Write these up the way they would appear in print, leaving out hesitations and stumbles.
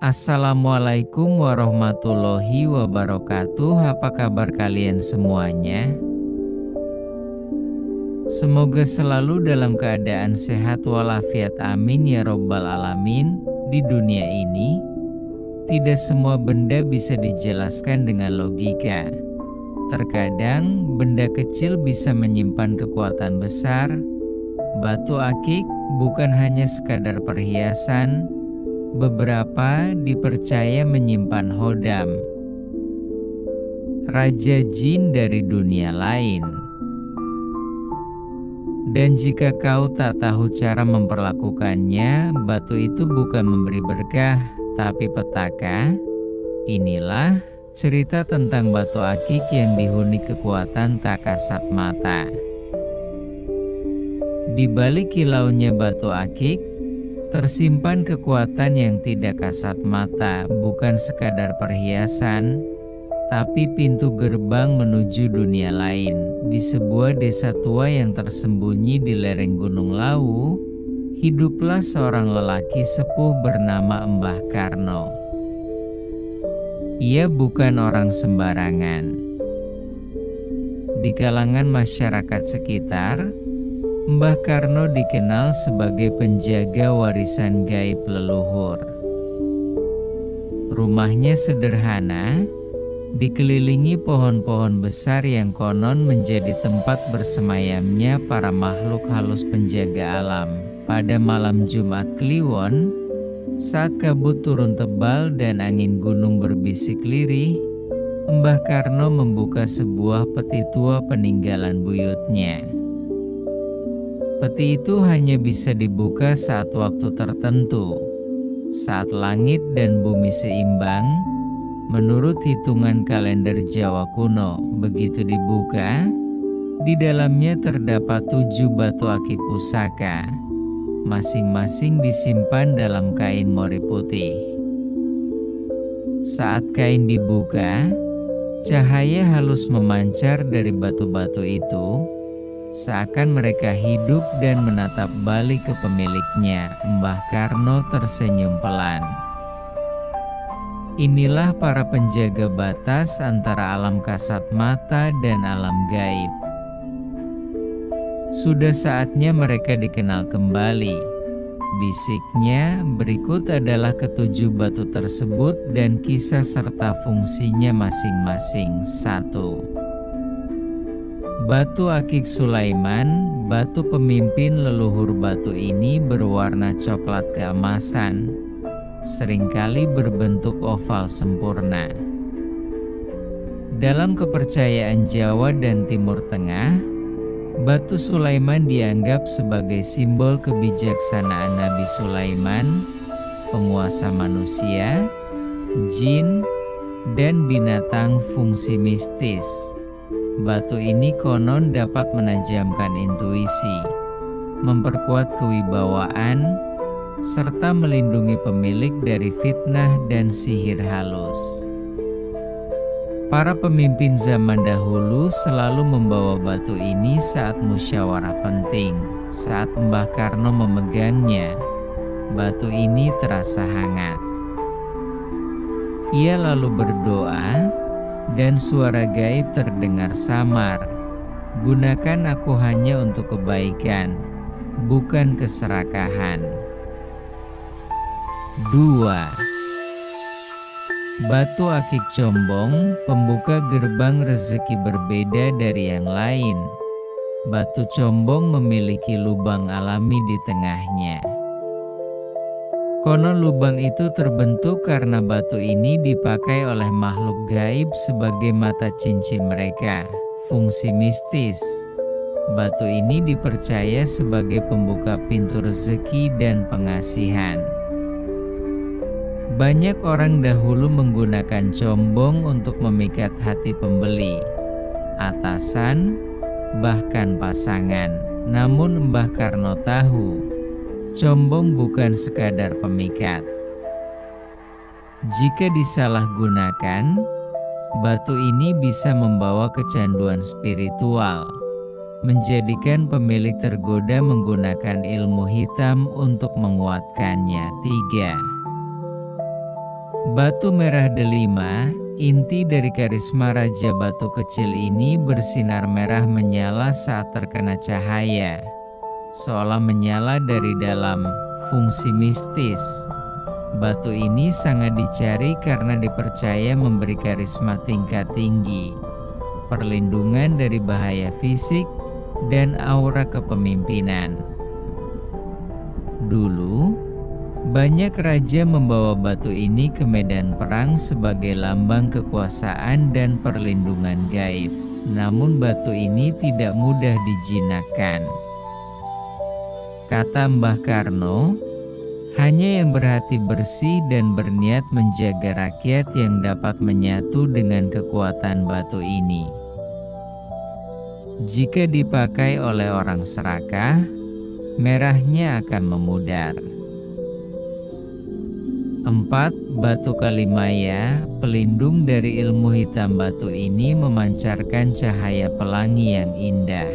Assalamualaikum warahmatullahi wabarakatuh. Apa kabar kalian semuanya? Semoga selalu dalam keadaan sehat walafiat, amin ya robbal alamin. Di dunia ini, tidak semua benda bisa dijelaskan dengan logika. Terkadang benda kecil bisa menyimpan kekuatan besar. Batu akik bukan hanya sekadar perhiasan, beberapa dipercaya menyimpan hodam, raja jin dari dunia lain. Dan jika kau tak tahu cara memperlakukannya, batu itu bukan memberi berkah, tapi petaka. Inilah cerita tentang batu akik yang dihuni kekuatan tak kasat mata. Di balik kilaunya batu akik, tersimpan kekuatan yang tidak kasat mata, bukan sekadar perhiasan, tapi pintu gerbang menuju dunia lain. Di sebuah desa tua yang tersembunyi di lereng Gunung Lawu, hiduplah seorang lelaki sepuh bernama Mbah Karno. Ia bukan orang sembarangan. Di kalangan masyarakat sekitar, Mbah Karno dikenal sebagai penjaga warisan gaib leluhur. Rumahnya sederhana, dikelilingi pohon-pohon besar yang konon menjadi tempat bersemayamnya para makhluk halus penjaga alam. Pada malam Jumat Kliwon, saat kabut turun tebal dan angin gunung berbisik lirih, Mbah Karno membuka sebuah peti tua peninggalan buyutnya. Peti itu hanya bisa dibuka saat waktu tertentu, saat langit dan bumi seimbang, menurut hitungan kalender Jawa kuno. Begitu dibuka, di dalamnya terdapat 7 batu akik pusaka, masing-masing disimpan dalam kain mori putih. Saat kain dibuka, cahaya halus memancar dari batu-batu itu, seakan mereka hidup dan menatap balik ke pemiliknya. Mbah Karno tersenyum pelan. Inilah para penjaga batas antara alam kasat mata dan alam gaib. Sudah saatnya mereka dikenal kembali, bisiknya. Berikut adalah ketujuh batu tersebut dan kisah serta fungsinya masing-masing. 1. Batu akik Sulaiman, batu pemimpin leluhur. Batu ini berwarna coklat keemasan, seringkali berbentuk oval sempurna. Dalam kepercayaan Jawa dan Timur Tengah, batu Sulaiman dianggap sebagai simbol kebijaksanaan Nabi Sulaiman, penguasa manusia, jin, dan binatang. Fungsi mistis batu ini konon dapat menajamkan intuisi, memperkuat kewibawaan, serta melindungi pemilik dari fitnah dan sihir halus. Para pemimpin zaman dahulu selalu membawa batu ini saat musyawarah penting. Saat Mbah Karno memegangnya, batu ini terasa hangat. Ia lalu berdoa, dan suara gaib terdengar samar. Gunakan aku hanya untuk kebaikan, bukan keserakahan. 2. Batu akik Combong, pembuka gerbang rezeki. Berbeda dari yang lain, batu Combong memiliki lubang alami di tengahnya. Konon lubang itu terbentuk karena batu ini dipakai oleh makhluk gaib sebagai mata cincin mereka. Fungsi mistis batu ini dipercaya sebagai pembuka pintu rezeki dan pengasihan. Banyak orang dahulu menggunakan combong untuk memikat hati pembeli, atasan, bahkan pasangan. Namun Mbah Karno tahu, combong bukan sekadar pemikat. Jika disalahgunakan, batu ini bisa membawa kecanduan spiritual, menjadikan pemilik tergoda menggunakan ilmu hitam untuk menguatkannya. 3. Batu merah delima, inti dari karisma Raja Batu Kecil ini bersinar merah menyala saat terkena cahaya, seolah menyala dari dalam. Fungsi mistis batu ini sangat dicari karena dipercaya memberi karisma tingkat tinggi, perlindungan dari bahaya fisik, dan aura kepemimpinan. Dulu, banyak raja membawa batu ini ke medan perang sebagai lambang kekuasaan dan perlindungan gaib. Namun batu ini tidak mudah dijinakkan. Kata Mbah Karno, hanya yang berhati bersih dan berniat menjaga rakyat yang dapat menyatu dengan kekuatan batu ini. Jika dipakai oleh orang serakah, merahnya akan memudar. 4. Batu Kalimaya, pelindung dari ilmu hitam. Batu ini memancarkan cahaya pelangi yang indah.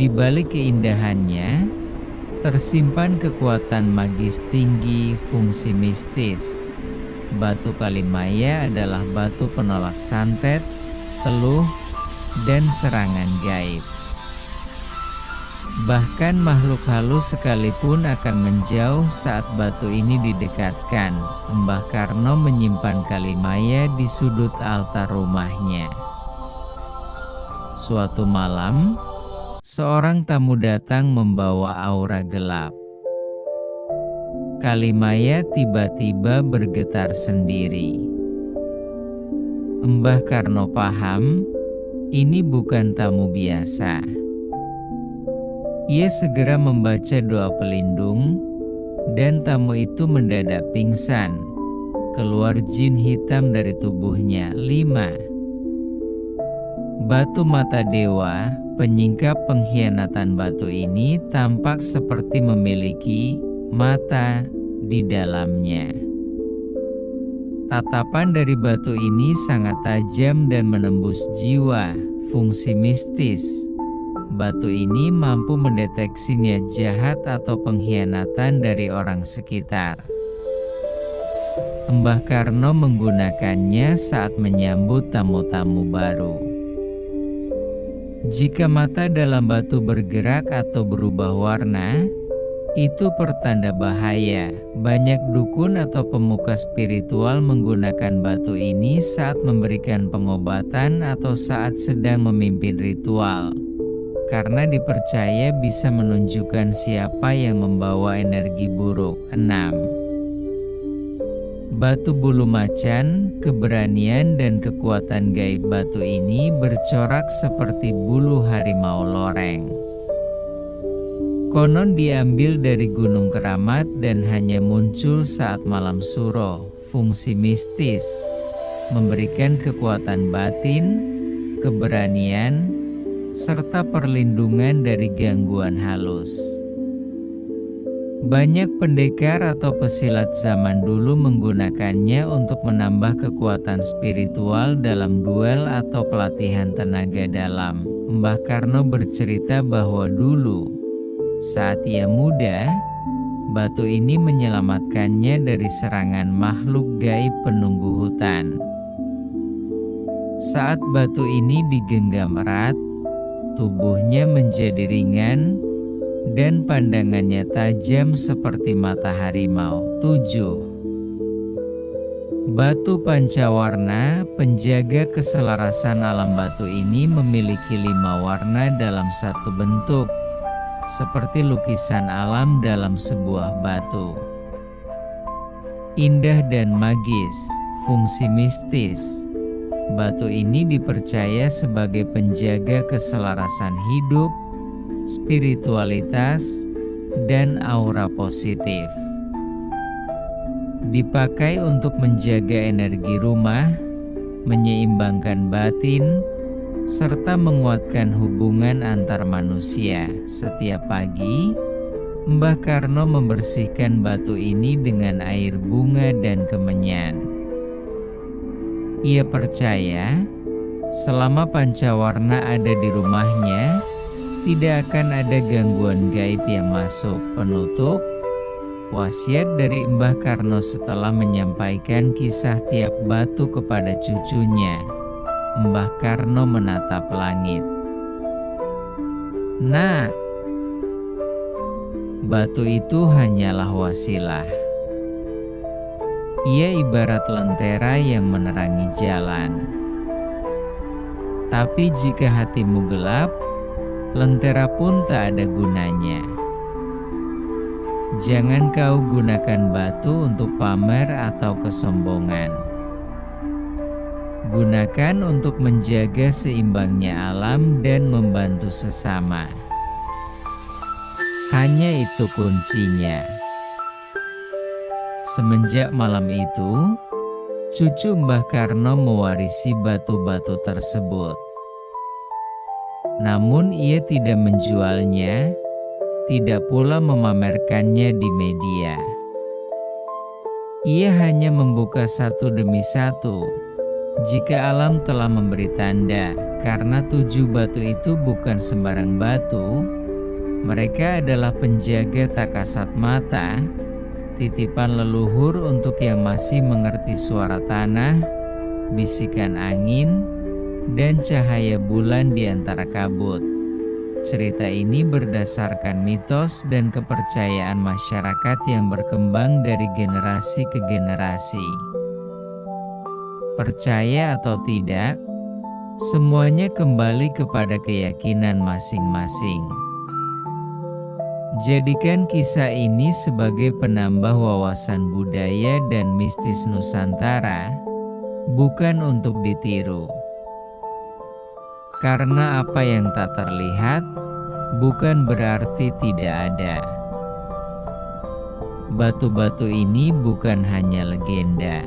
Di balik keindahannya, tersimpan kekuatan magis tinggi, fungsi mistis. Batu Kalimaya adalah batu penolak santet, teluh, dan serangan gaib. Bahkan makhluk halus sekalipun akan menjauh saat batu ini didekatkan. Mbah Karno menyimpan Kalimaya di sudut altar rumahnya. Suatu malam, seorang tamu datang membawa aura gelap. Kalimaya tiba-tiba bergetar sendiri. Mbah Karno paham, ini bukan tamu biasa. Ia segera membaca doa pelindung, dan tamu itu mendadak pingsan. Keluar jin hitam dari tubuhnya. 5. Batu mata dewa, penyingkap pengkhianatan. Batu ini tampak seperti memiliki mata di dalamnya. Tatapan dari batu ini sangat tajam dan menembus jiwa. Fungsi mistis. Batu ini mampu mendeteksi niat jahat atau pengkhianatan dari orang sekitar. Mbah Karno menggunakannya saat menyambut tamu-tamu baru. Jika mata dalam batu bergerak atau berubah warna, itu pertanda bahaya. Banyak dukun atau pemuka spiritual menggunakan batu ini saat memberikan pengobatan atau saat sedang memimpin ritual, karena dipercaya bisa menunjukkan siapa yang membawa energi buruk. 6. Batu bulu macan, keberanian dan kekuatan gaib. Batu ini bercorak seperti bulu harimau loreng. Konon diambil dari Gunung Keramat dan hanya muncul saat malam suro. Fungsi mistis, memberikan kekuatan batin, keberanian, serta perlindungan dari gangguan halus. Banyak pendekar atau pesilat zaman dulu menggunakannya untuk menambah kekuatan spiritual dalam duel atau pelatihan tenaga dalam. Mbah Karno bercerita bahwa dulu, saat ia muda, batu ini menyelamatkannya dari serangan makhluk gaib penunggu hutan. Saat batu ini digenggam erat, tubuhnya menjadi ringan, dan pandangannya tajam seperti mata harimau. 7. Batu pancawarna, penjaga keselarasan alam. Batu ini memiliki 5 warna dalam satu bentuk, seperti lukisan alam dalam sebuah batu. Indah dan magis, fungsi mistis. Batu ini dipercaya sebagai penjaga keselarasan hidup, spiritualitas, dan aura positif. Dipakai untuk menjaga energi rumah, menyeimbangkan batin, serta menguatkan hubungan antar manusia. Setiap pagi, Mbah Karno membersihkan batu ini dengan air bunga dan kemenyan. Ia percaya, selama pancawarna ada di rumahnya, tidak akan ada gangguan gaib yang masuk. Penutup, Wasiat dari Mbah Karno setelah menyampaikan kisah tiap batu kepada cucunya, Mbah Karno menatap langit. "Nak, batu itu hanyalah wasilah. Ia ibarat lentera yang menerangi jalan. Tapi jika hatimu gelap, lentera pun tak ada gunanya. Jangan kau gunakan batu untuk pamer atau kesombongan. Gunakan untuk menjaga seimbangnya alam dan membantu sesama. Hanya itu kuncinya." Semenjak malam itu, cucu Mbah Karno mewarisi batu-batu tersebut. Namun ia tidak menjualnya, tidak pula memamerkannya di media. Ia hanya membuka satu demi satu. Jika alam telah memberi tanda, karena 7 batu itu bukan sembarang batu, mereka adalah penjaga tak kasat mata, titipan leluhur untuk yang masih mengerti suara tanah, bisikan angin, dan cahaya bulan di antara kabut. Cerita ini berdasarkan mitos dan kepercayaan masyarakat yang berkembang dari generasi ke generasi. Percaya atau tidak, semuanya kembali kepada keyakinan masing-masing. Jadikan kisah ini sebagai penambah wawasan budaya dan mistis Nusantara, bukan untuk ditiru. Karena apa yang tak terlihat, bukan berarti tidak ada. Batu-batu ini bukan hanya legenda.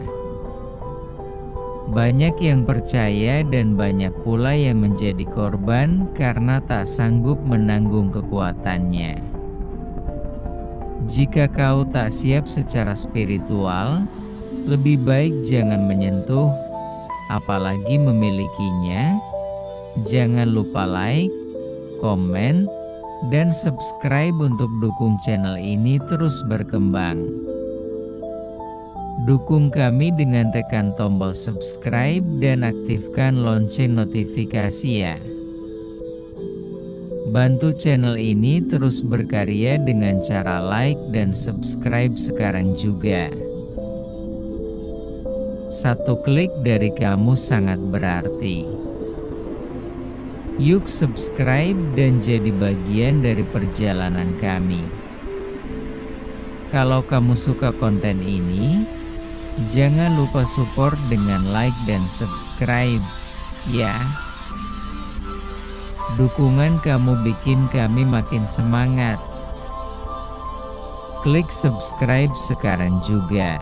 Banyak yang percaya dan banyak pula yang menjadi korban karena tak sanggup menanggung kekuatannya. Jika kau tak siap secara spiritual, lebih baik jangan menyentuh, apalagi memilikinya. Jangan lupa like, komen, dan subscribe untuk dukung channel ini terus berkembang. Dukung kami dengan tekan tombol subscribe dan aktifkan lonceng notifikasi ya. Bantu channel ini terus berkarya dengan cara like dan subscribe sekarang juga. Satu klik dari kamu sangat berarti. Yuk subscribe dan jadi bagian dari perjalanan kami. Kalau kamu suka konten ini, jangan lupa support dengan like dan subscribe, ya. Dukungan kamu bikin kami makin semangat. Klik subscribe sekarang juga.